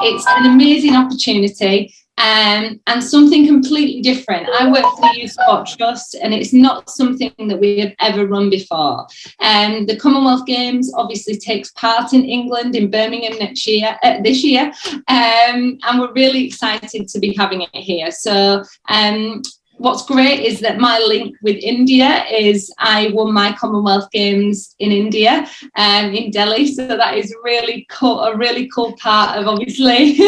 It's an amazing opportunity. And something completely different. I work for the Youth Sport Trust, and it's not something that we have ever run before. The Commonwealth Games obviously takes part in England, in Birmingham this year, and we're really excited to be having it here. So what's great is that my link with India is I won my Commonwealth Games in India, in Delhi. So that is really cool, a really cool part of obviously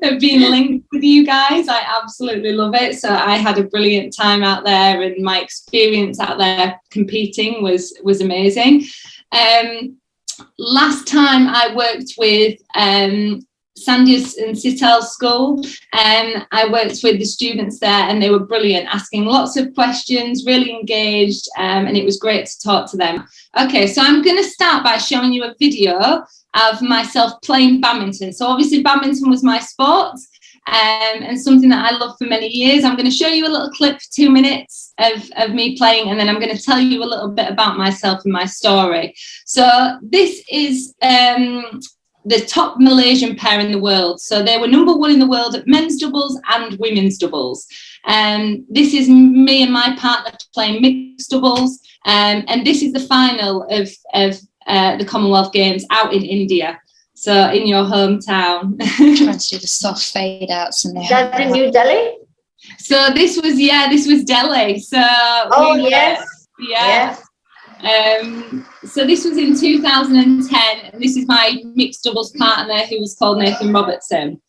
of being linked with you guys. I absolutely love it. So I had a brilliant time out there, and my experience out there competing was amazing. Last time I worked with Sandhya and Sitel's school, and I worked with the students there, and they were brilliant, asking lots of questions, really engaged, and it was great to talk to them. Okay, so I'm going to start by showing you a video of myself playing badminton. So obviously badminton was my sport, and something that I loved for many years. I'm going to show you a little clip for 2 minutes of me playing, and then I'm going to tell you a little bit about myself and my story. So this is the top Malaysian pair in the world. So they were #1 in the world at men's doubles and women's doubles. This is me and my partner playing mixed doubles. And this is the final of the Commonwealth Games out in India. So in your hometown. Trying to do the soft fade outs in there. That's in New Delhi? So this was Delhi. So Yes. So this was in 2010, and this is my mixed doubles partner, who was called Nathan Robertson.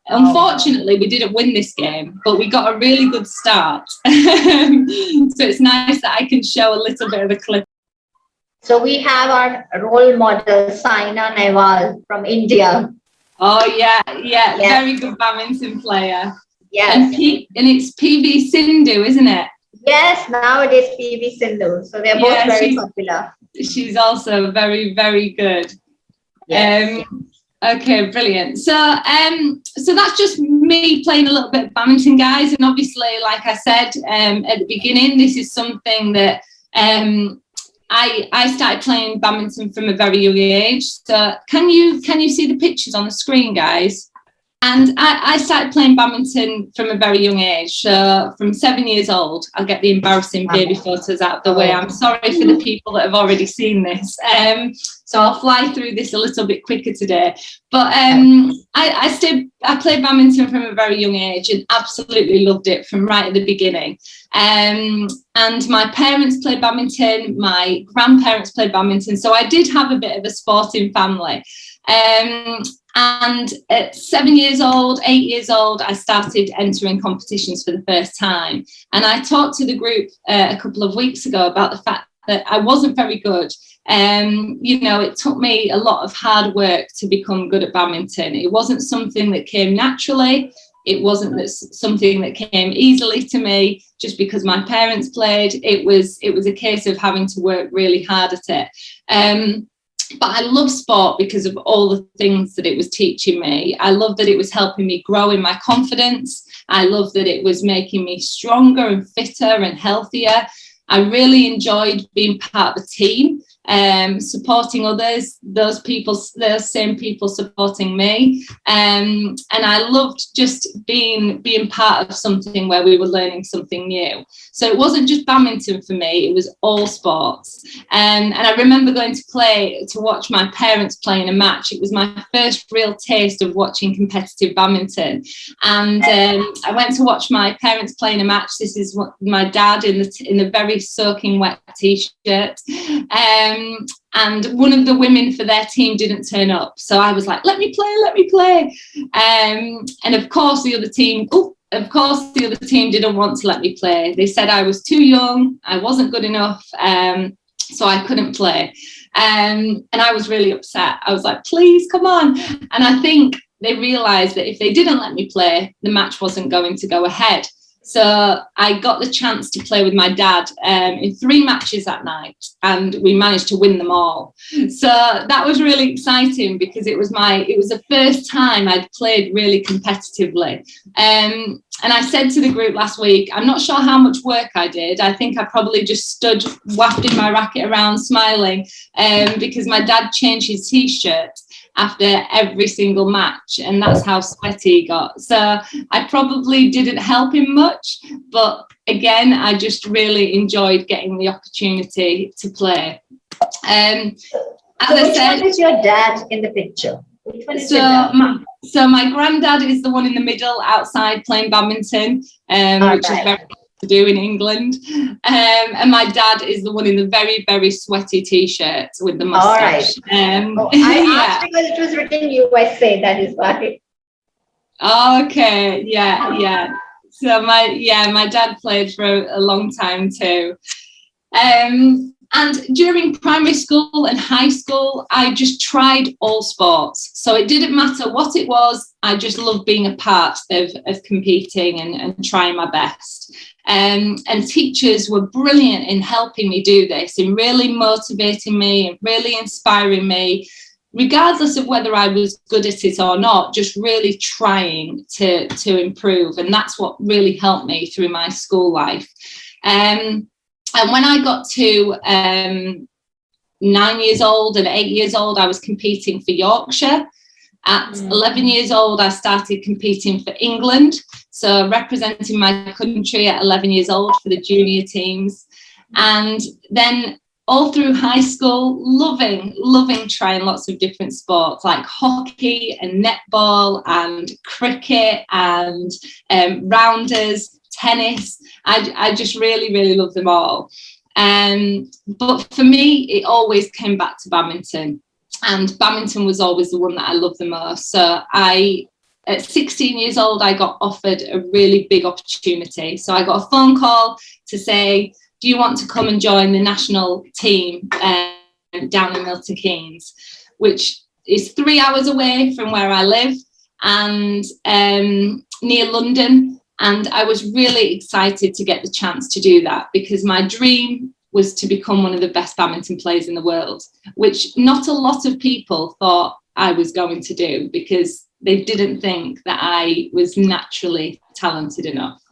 Unfortunately, we didn't win this game, but we got a really good start. So it's nice that I can show a little bit of a clip. So we have our role model, Saina Nehwal from India. Oh, yeah, very good badminton player. Yes. And it's PV Sindhu, isn't it? Yes, now it is PV Sindhu. So they're both very popular. She's also very, very good. Yes. Okay, brilliant. So that's just me playing a little bit of badminton, guys. And obviously, like I said at the beginning, this is something that I started playing badminton from a very young age. So can you see the pictures on the screen, guys? And I started playing badminton from a very young age. So from 7 years old, I'll get the embarrassing baby photos out of the way. I'm sorry for the people that have already seen this. So I'll fly through this a little bit quicker today. But I played badminton from a very young age and absolutely loved it from right at the beginning. And my parents played badminton, my grandparents played badminton. So I did have a bit of a sporting family. And at 7 years old, 8 years old, I started entering competitions for the first time. And I talked to the group a couple of weeks ago about the fact that I wasn't very good. It took me a lot of hard work to become good at badminton. It wasn't something that came naturally. It wasn't something that came easily to me just because my parents played. It was a case of having to work really hard at it. But I love sport because of all the things that it was teaching me. I love that it was helping me grow in my confidence. I love that it was making me stronger and fitter and healthier. I really enjoyed being part of a team, supporting others, those same people supporting me. And I loved just being part of something where we were learning something new. So it wasn't just badminton for me, it was all sports. And I remember going to watch my parents play in a match. It was my first real taste of watching competitive badminton. And I went to watch my parents play in a match. This is what my dad in the very soaking wet t-shirt. And one of the women for their team didn't turn up. So I was like, let me play. And of course the other team didn't want to let me play. They said I was too young, I wasn't good enough, so I couldn't play. And I was really upset. I was like, please, come on. And I think they realised that if they didn't let me play, the match wasn't going to go ahead. So I got the chance to play with my dad in 3 matches that night, and we managed to win them all. So that was really exciting because it was the first time I'd played really competitively. And I said to the group last week, I'm not sure how much work I did. I think I probably just stood wafting my racket around smiling because my dad changed his t-shirt. after every single match, and that's how sweaty he got. So I probably didn't help him much, but again, I just really enjoyed getting the opportunity to play. As I said, one is your dad in the picture? Which one is your so dad? my granddad is the one in the middle outside playing badminton, which is very hard to do in England. And my dad is the one in the very, very sweaty t-shirt with the mustache. I asked because it was written USA, that is why. Okay, yeah. So my dad played for a long time too. And during primary school and high school, I just tried all sports. So it didn't matter what it was. I just loved being a part of competing and trying my best. And teachers were brilliant in helping me do this, in really motivating me and really inspiring me, regardless of whether I was good at it or not, just really trying to improve. And that's what really helped me through my school life. And when I got to 9 years old and 8 years old, I was competing for Yorkshire. At 11 years old, I started competing for England. So representing my country at 11 years old for the junior teams. And then all through high school, loving trying lots of different sports like hockey and netball and cricket and rounders, tennis. I just really love them all. But for me, it always came back to badminton, and badminton was always the one that I loved the most. So at 16 years old, I got offered a really big opportunity. So I got a phone call to say, do you want to come and join the national team down in Milton Keynes, which is 3 hours away from where I live and near London. And I was really excited to get the chance to do that, because my dream was to become one of the best badminton players in the world, which not a lot of people thought I was going to do, because they didn't think that I was naturally talented enough.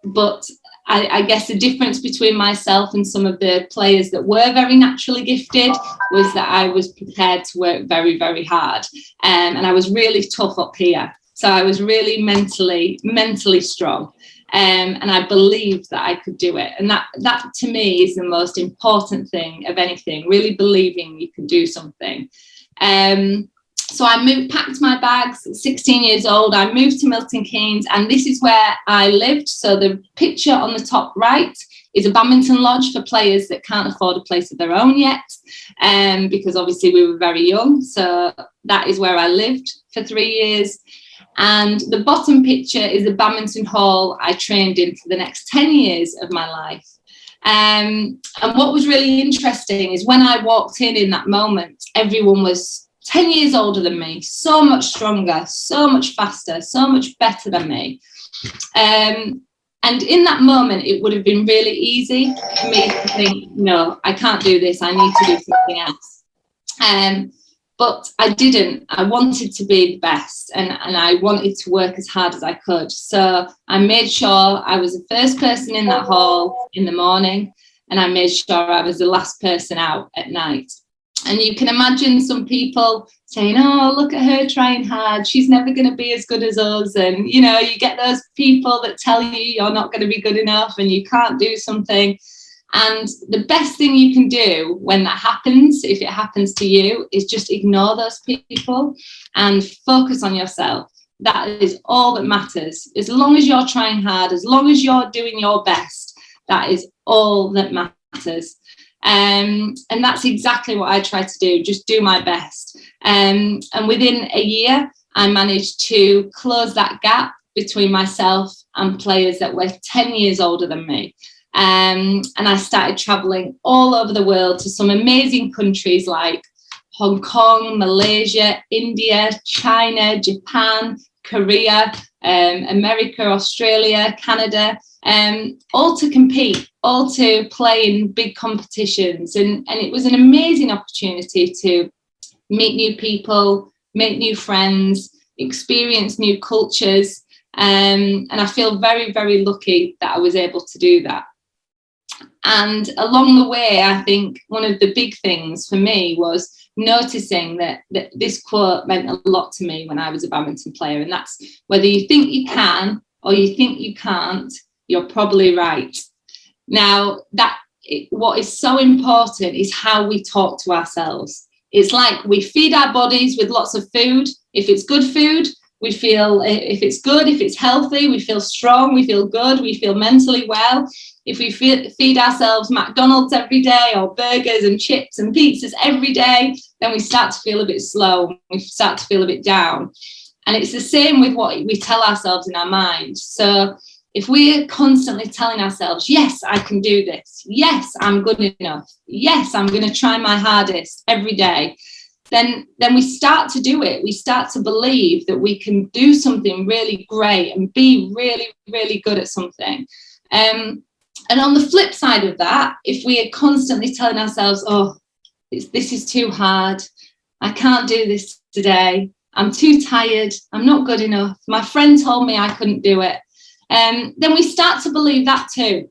But I guess the difference between myself and some of the players that were very naturally gifted was that I was prepared to work very, very hard. And I was really tough up here. So I was really mentally strong. And I believed that I could do it. And that to me is the most important thing of anything, really believing you can do something. So I packed my bags at 16 years old. I moved to Milton Keynes, and this is where I lived. So the picture on the top right is a badminton lodge for players that can't afford a place of their own yet, because obviously we were very young. So that is where I lived for 3 years. And the bottom picture is a badminton hall I trained in for the next 10 years of my life. And what was really interesting is when I walked in that moment, everyone was 10 years older than me, so much stronger, so much faster, so much better than me. And in that moment, it would have been really easy for me to think, no, I can't do this. I need to do something else. But I didn't. I wanted to be the best, and I wanted to work as hard as I could. So I made sure I was the first person in that hall in the morning, and I made sure I was the last person out at night. And you can imagine some people saying, oh, look at her trying hard. She's never going to be as good as us. And, you know, you get those people that tell you you're not going to be good enough and you can't do something. And the best thing you can do when that happens, if it happens to you, is just ignore those people and focus on yourself. That is all that matters. As long as you're trying hard, as long as you're doing your best, that is all that matters. And that's exactly what I try to do, just do my best. And within a year, I managed to close that gap between myself and players that were 10 years older than me. And I started traveling all over the world to some amazing countries like Hong Kong, Malaysia, India, China, Japan, Korea, America, Australia, Canada, all to compete, all to play in big competitions. And it was an amazing opportunity to meet new people, make new friends, experience new cultures. And I feel very, very lucky that I was able to do that. And along the way, I think one of the big things for me was noticing that this quote meant a lot to me when I was a badminton player, and that's, whether you think you can or you think you can't, you're probably right. Now, what is so important is how we talk to ourselves. It's like we feed our bodies with lots of food. If it's good food, we feel, if it's good, if it's healthy, we feel strong, we feel good, we feel mentally well. If we feed ourselves McDonald's every day, or burgers and chips and pizzas every day, then we start to feel a bit slow, we start to feel a bit down. And it's the same with what we tell ourselves in our mind. So if we're constantly telling ourselves, yes, I can do this, yes, I'm good enough, yes, I'm going to try my hardest every day, then we start to do it. We start to believe that we can do something really great and be really, really good at something. And on the flip side of that, if we are constantly telling ourselves, oh, this is too hard, I can't do this today, I'm too tired, I'm not good enough, my friend told me I couldn't do it, then we start to believe that too.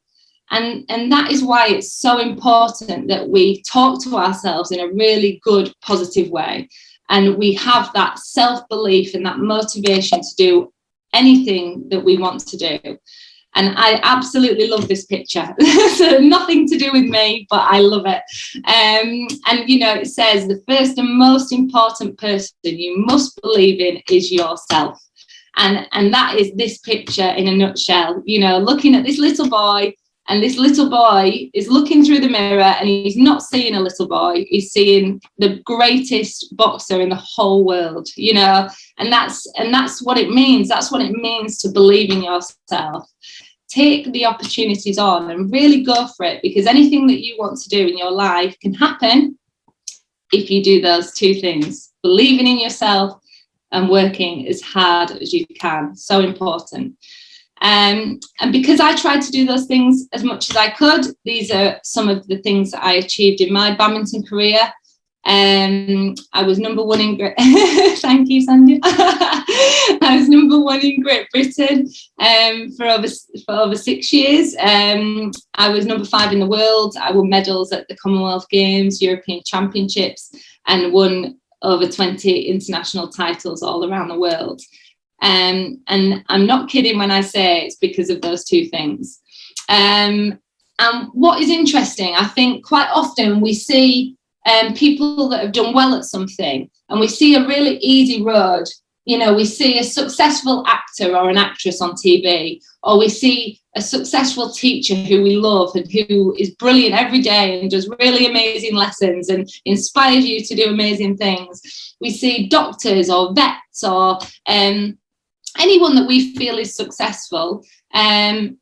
And that is why it's so important that we talk to ourselves in a really good, positive way. And we have that self-belief and that motivation to do anything that we want to do. And I absolutely love this picture. So nothing to do with me, but I love it. And, you know, it says the first and most important person you must believe in is yourself. And that is this picture in a nutshell. You know, looking at this little boy, and this little boy is looking through the mirror, and he's not seeing a little boy, he's seeing the greatest boxer in the whole world, you know, and that's what it means. That's what it means to believe in yourself. Take the opportunities on and really go for it, because anything that you want to do in your life can happen if you do those two things: believing in yourself and working as hard as you can. So important. And because I tried to do those things as much as I could, these are some of the things that I achieved in my badminton career. I was number one in thank you, Sandy. I was number one in Great Britain for over 6 years. I was number 5 in the world. I won medals at the Commonwealth Games, European Championships, and won over 20 international titles all around the world. And I'm not kidding when I say it's because of those two things. And what is interesting, I think quite often we see people that have done well at something, and we see a really easy road. You know, we see a successful actor or an actress on TV, or we see a successful teacher who we love and who is brilliant every day and does really amazing lessons and inspires you to do amazing things. We see doctors or vets or anyone that we feel is successful, and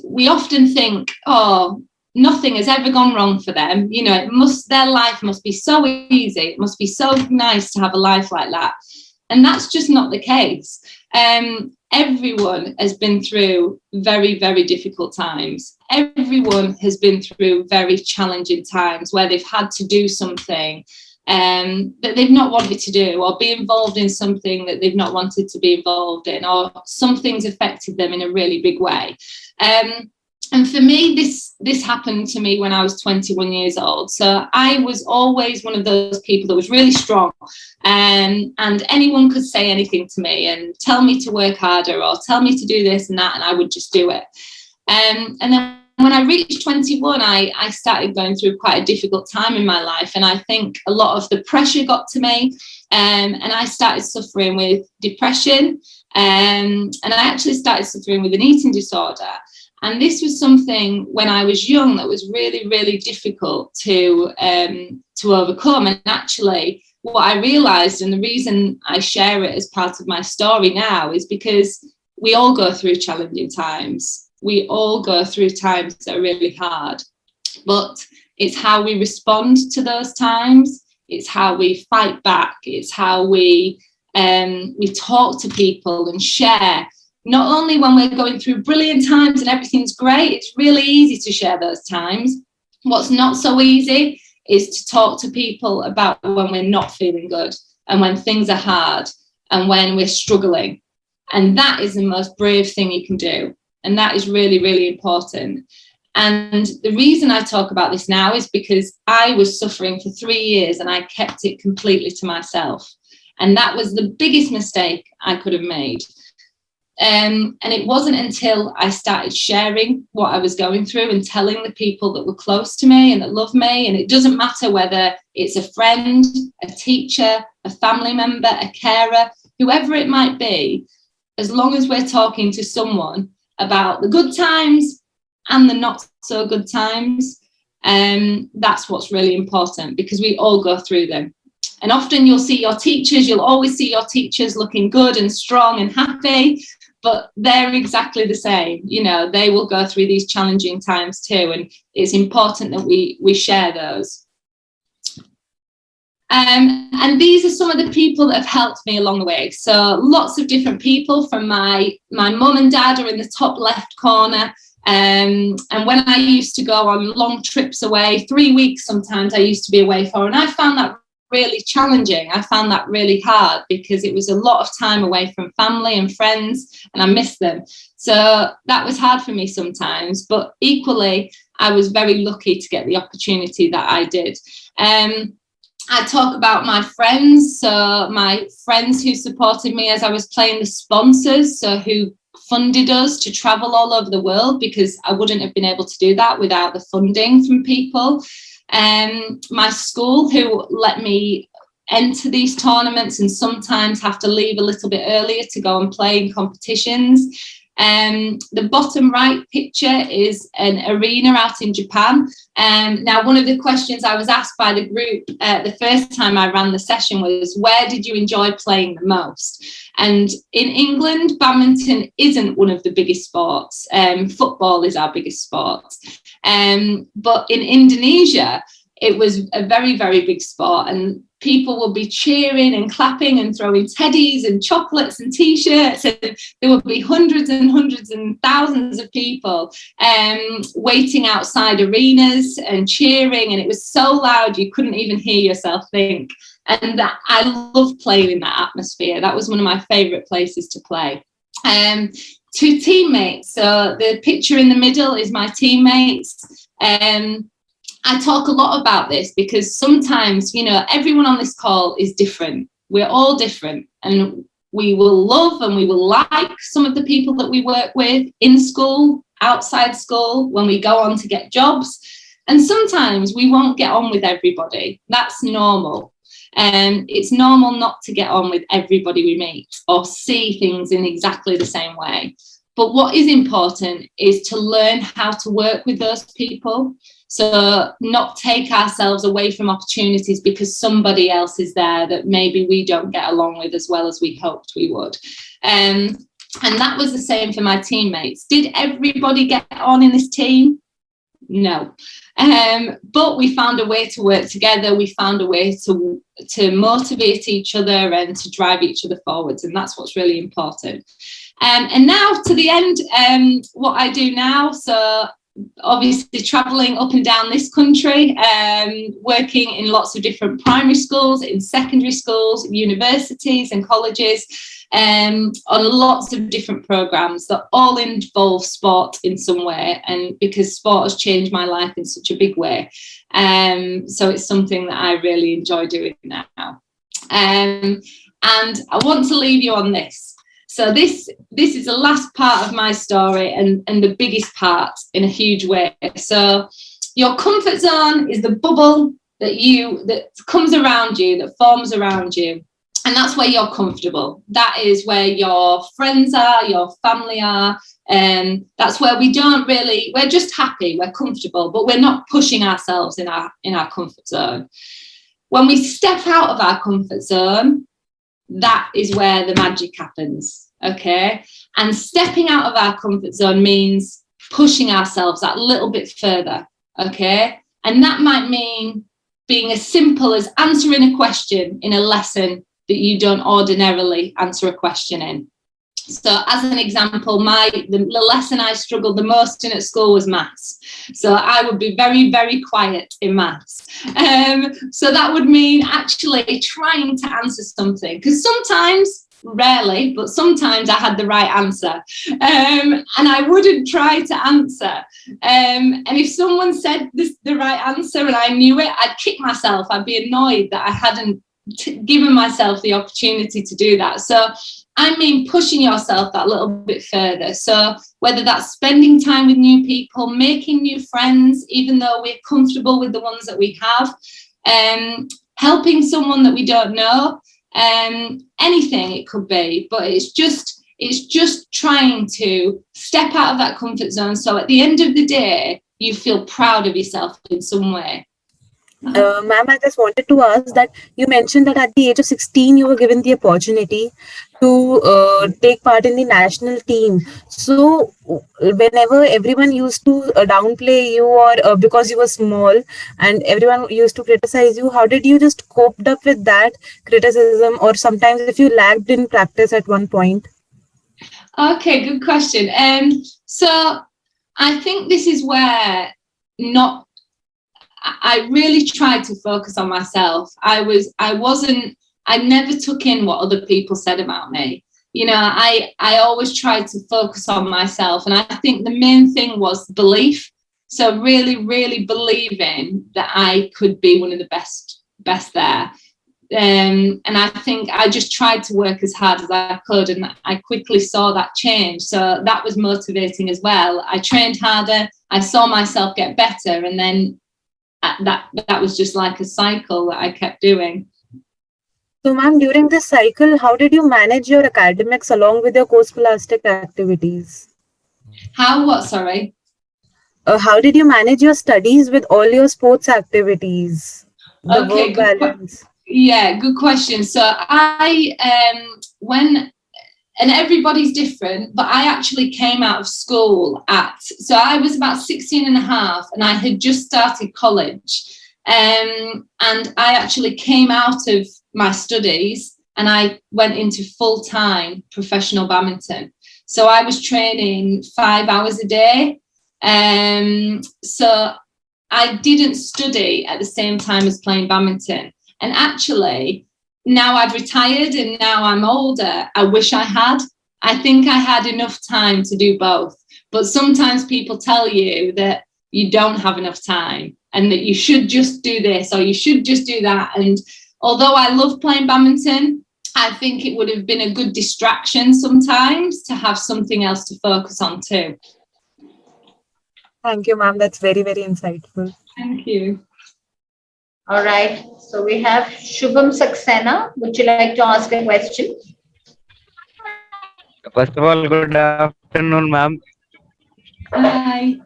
we often think, oh, nothing has ever gone wrong for them. You know, their life must be so easy. It must be so nice to have a life like that. And that's just not the case. Everyone has been through very, very difficult times. Everyone has been through very challenging times where they've had to do something that they've not wanted to do, or be involved in something that they've not wanted to be involved in, or something's affected them in a really big way. And for me, this happened to me when I was 21 years old. So I was always one of those people that was really strong, and anyone could say anything to me and tell me to work harder or tell me to do this and that, and I would just do it. And then when I reached 21, I started going through quite a difficult time in my life. And I think a lot of the pressure got to me, and I started suffering with depression, and I actually started suffering with an eating disorder. And this was something when I was young that was really, really difficult to overcome. And actually, what I realised, and the reason I share it as part of my story now, is because we all go through challenging times. We all go through times that are really hard. But it's how we respond to those times. It's how we fight back. It's how we talk to people and share. Not only when we're going through brilliant times and everything's great, it's really easy to share those times. What's not so easy is to talk to people about when we're not feeling good and when things are hard and when we're struggling. And that is the most brave thing you can do. And that is really, really important. And the reason I talk about this now is because I was suffering for 3 years and I kept it completely to myself. And that was the biggest mistake I could have made. And it wasn't until I started sharing what I was going through and telling the people that were close to me and that love me, and it doesn't matter whether it's a friend, a teacher, a family member, a carer, whoever it might be, as long as we're talking to someone about the good times and the not so good times, that's what's really important, because we all go through them. And often you'll see your teachers, you'll always see your teachers looking good and strong and happy, but they're exactly the same. You know, they will go through these challenging times too, and it's important that we share those. And these are some of the people that have helped me along the way. So lots of different people, from my mum and dad are in the top left corner. And when I used to go on long trips away, 3 weeks sometimes I used to be away for, and I found that really challenging. I found that really hard because it was a lot of time away from family and friends, and I missed them. So that was hard for me sometimes, but equally I was very lucky to get the opportunity that I did. I talk about my friends, so my friends who supported me as I was playing, the sponsors, so who funded us to travel all over the world, because I wouldn't have been able to do that without the funding from people. My school, who let me enter these tournaments and sometimes have to leave a little bit earlier to go and play in competitions. The bottom right picture is an arena out in Japan. Now, one of the questions I was asked by the group the first time I ran the session was, where did you enjoy playing the most? And in England, badminton isn't one of the biggest sports. Football is our biggest sport. But in Indonesia, it was a very, very big sport, and people will be cheering and clapping and throwing teddies and chocolates and t-shirts, and there will be hundreds and hundreds and thousands of people waiting outside arenas and cheering, and it was so loud you couldn't even hear yourself think. And that, I loved playing in that atmosphere. That was one of my favourite places to play. To teammates, so the picture in the middle is my teammates. I talk a lot about this because sometimes, you know, everyone on this call is different. We're all different, and we will love and we will like some of the people that we work with in school, outside school, when we go on to get jobs. And sometimes we won't get on with everybody. That's normal. It's normal not to get on with everybody we meet or see things in exactly the same way. But what is important is to learn how to work with those people. So not take ourselves away from opportunities because somebody else is there that maybe we don't get along with as well as we hoped we would. And that was the same for my teammates. Did everybody get on in this team? No. But we found a way to work together. We found a way to motivate each other and to drive each other forwards. And that's what's really important. And now to the end, what I do now. So obviously traveling up and down this country, working in lots of different primary schools, in secondary schools, universities and colleges, on lots of different programs that all involve sport in some way, and because sport has changed my life in such a big way, so it's something that I really enjoy doing now. And I want to leave you on this. So this is the last part of my story, and the biggest part in a huge way. So your comfort zone is the bubble that comes around you, that forms around you. And that's where you're comfortable. That is where your friends are, your family are. And that's where we're just happy, we're comfortable, but we're not pushing ourselves in our comfort zone. When we step out of our comfort zone, that is where the magic happens, okay? And stepping out of our comfort zone means pushing ourselves that little bit further, okay? And that might mean being as simple as answering a question in a lesson that you don't ordinarily answer a question in. So as an example, the lesson I struggled the most in at school was maths. So I would be very, very quiet in maths. So that would mean actually trying to answer something, because sometimes rarely, but sometimes I had the right answer. And I wouldn't try to answer. And if someone said the right answer and I knew it, I'd kick myself. I'd be annoyed that I hadn't given myself the opportunity to do that. So I mean pushing yourself that little bit further. So whether that's spending time with new people, making new friends, even though we're comfortable with the ones that we have, helping someone that we don't know, anything it could be, but it's just trying to step out of that comfort zone. So at the end of the day, you feel proud of yourself in some way. Ma'am, I just wanted to ask that you mentioned that at the age of 16, you were given the opportunity to take part in the national team. So, whenever everyone used to downplay you or because you were small and everyone used to criticize you, how did you just cope up with that criticism, or sometimes if you lagged in practice at one point? Okay, good question. So I think this is where I really tried to focus on myself. I never took in what other people said about me. You know, I always tried to focus on myself. And I think the main thing was belief. So really, really believing that I could be one of the best there. And I think I just tried to work as hard as I could, and I quickly saw that change. So that was motivating as well. I trained harder. I saw myself get better, and then that was just like a cycle that I kept doing. So, ma'am, during this cycle, how did you manage your academics along with your co-scholastic activities? What, sorry? How did you manage your studies with all your sports activities? The Okay, work balance. Yeah, good question. So and everybody's different, but I actually came out of school so I was about 16 and a half, and I had just started college. And I actually came out of my studies and I went into full-time professional badminton. So I was training 5 hours a day. So I didn't study at the same time as playing badminton. And actually, now I've retired and now I'm older, I wish I had. I think I had enough time to do both. But sometimes people tell you that you don't have enough time and that you should just do this or you should just do that. And although I love playing badminton, I think it would have been a good distraction sometimes to have something else to focus on too. Thank you, ma'am. That's very, very insightful. Thank you. All right. So we have Shubham Saxena. Would you like to ask a question? First of all, good afternoon, ma'am. Hi.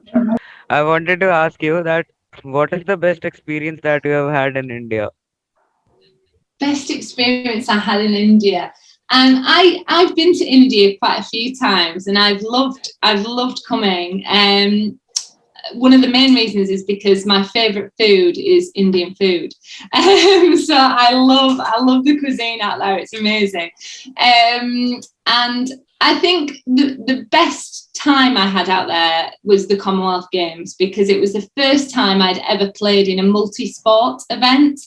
I wanted to ask you that what is the best experience that you have had in India? Best experience I had in India. I've been to India quite a few times, and I've loved coming. One of the main reasons is because my favorite food is Indian food. So I love the cuisine out there. It's amazing. And I think the best time I had out there was the Commonwealth Games, because it was the first time I'd ever played in a multi-sport event.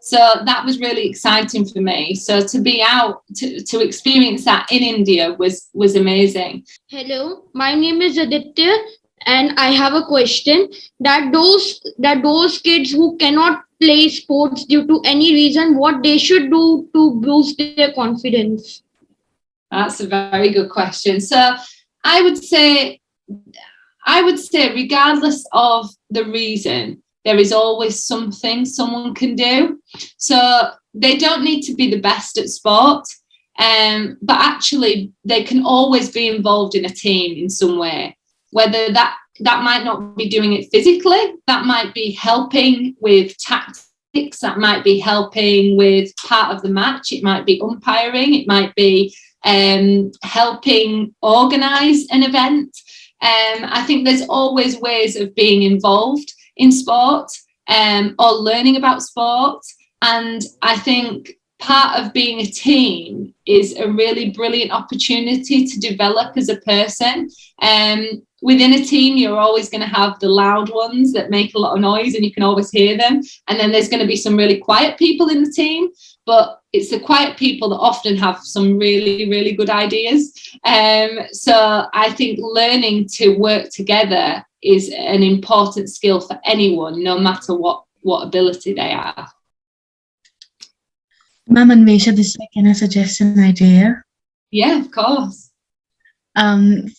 So that was really exciting for me. So to be out to experience that in India was amazing. Hello, my name is Aditya, and I have a question that those kids who cannot play sports due to any reason, what they should do to boost their confidence. That's a very good question. So I would say regardless of the reason, there is always something someone can do. So they don't need to be the best at sport, but actually they can always be involved in a team in some way. Whether that might not be doing it physically, that might be helping with tactics, that might be helping with part of the match, it might be umpiring, it might be helping organise an event. I think there's always ways of being involved in sport or learning about sport. And I think part of being a team is a really brilliant opportunity to develop as a person. Within a team, you're always going to have the loud ones that make a lot of noise and you can always hear them. And then there's going to be some really quiet people in the team. but it's the quiet people that often have some really, really good ideas. So I think learning to work together is an important skill for anyone, no matter what ability they are. Ma'am Anvesha, can I suggest an idea? Yeah, of course.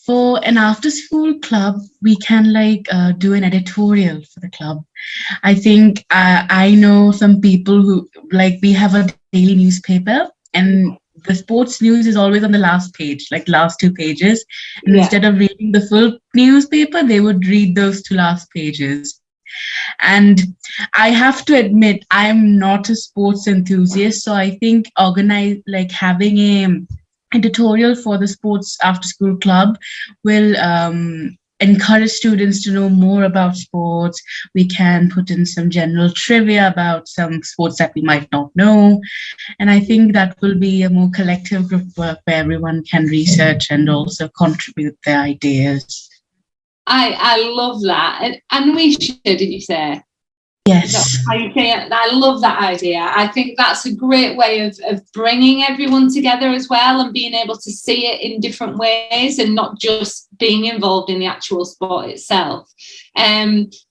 For an after-school club, we can do an editorial for the club. I think I know some people who we have a daily newspaper, and the sports news is always on the last page, last 2 pages. And instead of reading the full newspaper, they would read those 2 last pages. And I have to admit, I'm not a sports enthusiast, so I think having a editorial for the sports after school club will encourage students to know more about sports. We can put in some general trivia about some sports that we might not know. And I think that will be a more collective group work where everyone can research and also contribute their ideas. I love that. And did you say? Yes. How you say it? I love that idea. I think that's a great way of bringing everyone together as well, and being able to see it in different ways and not just being involved in the actual sport itself.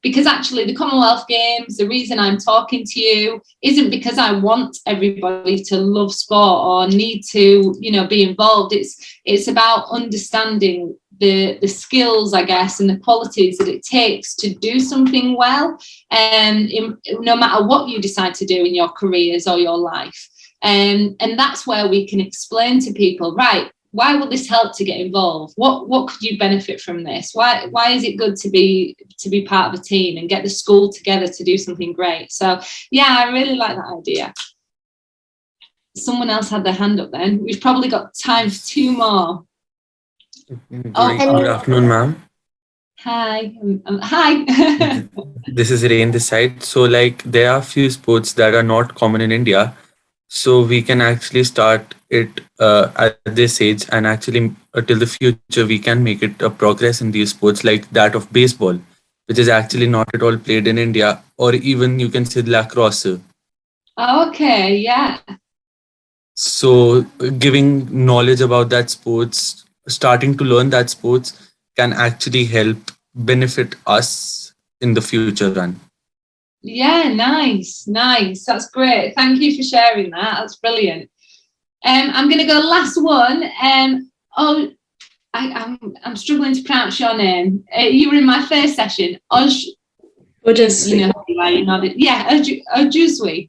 Because actually the Commonwealth Games, the reason I'm talking to you isn't because I want everybody to love sport or need to, be involved. It's about understanding the skills, I guess, and the qualities that it takes to do something well, no matter what you decide to do in your careers or your life. And that's where we can explain to people, right, why will this help to get involved? What could you benefit from this? Why is it good to be part of a team and get the school together to do something great? So yeah, I really like that idea. Someone else had their hand up then. We've probably got time for 2 more. Good afternoon, ma'am. Hi. Hi. This is Rain this side. So there are few sports that are not common in India. So we can actually start it at this age, and actually till the future we can make it a progress in these sports, like that of baseball, which is actually not at all played in India, or even you can say lacrosse. Okay, yeah. So giving knowledge about that sports, starting to learn that sports can actually help benefit us in the future run. Yeah, nice. That's great. Thank you for sharing that. That's brilliant. I'm going to go last one. I'm struggling to pronounce your name. You were in my first session. Ojaswi. You know who you are, you nodded. Yeah, Ojuswi.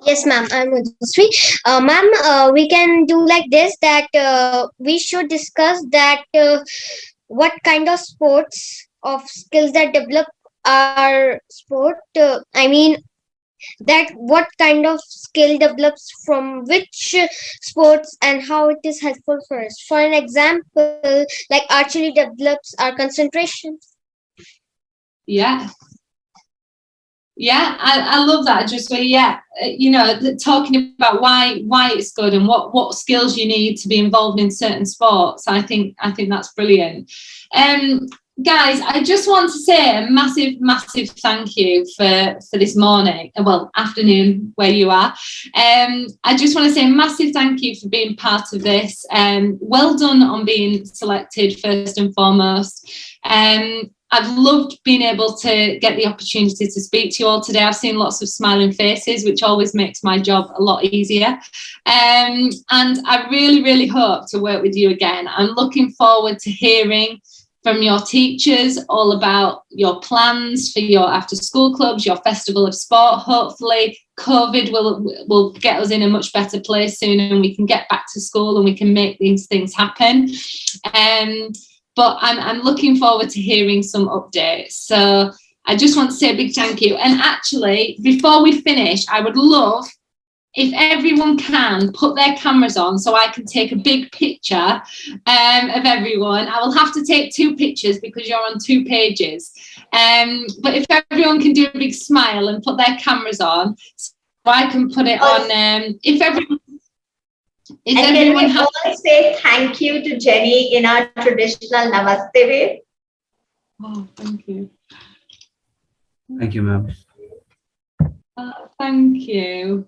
Yes, ma'am, I'm Ojaswi. Ma'am, we can do like this, that we should discuss that what kind of sports of skills that develop our sport. That what kind of skill develops from which sports and how it is helpful for us. For an example, like archery develops our concentration. Yeah. Yeah, I love that. Just where, talking about why it's good and what skills you need to be involved in certain sports. I think that's brilliant. Guys, I just want to say a massive thank you for this morning, afternoon where you are. I just want to say a massive thank you for being part of this. Well done on being selected first and foremost. I've loved being able to get the opportunity to speak to you all today. I've seen lots of smiling faces, which always makes my job a lot easier. And I really hope to work with you again. I'm looking forward to hearing from your teachers all about your plans for your after school clubs, your festival of sport. Hopefully COVID will get us in a much better place soon, and we can get back to school and we can make these things happen. But I'm looking forward to hearing some updates. So I just want to say a big thank you. And actually, before we finish, I would love if everyone can put their cameras on so I can take a big picture of everyone. I will have to take 2 pictures because you're on 2 pages. But if everyone can do a big smile and put their camoras on, so I can put it on. If everyone... And can we all say thank you to Jenny in our traditional Namaste way? Oh, thank you. Thank you, ma'am. Thank you.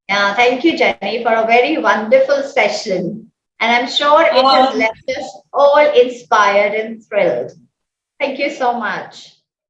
Yeah, thank you, Jenny, for a very wonderful session. And I'm sure it has left us all inspired and thrilled. Thank you so much.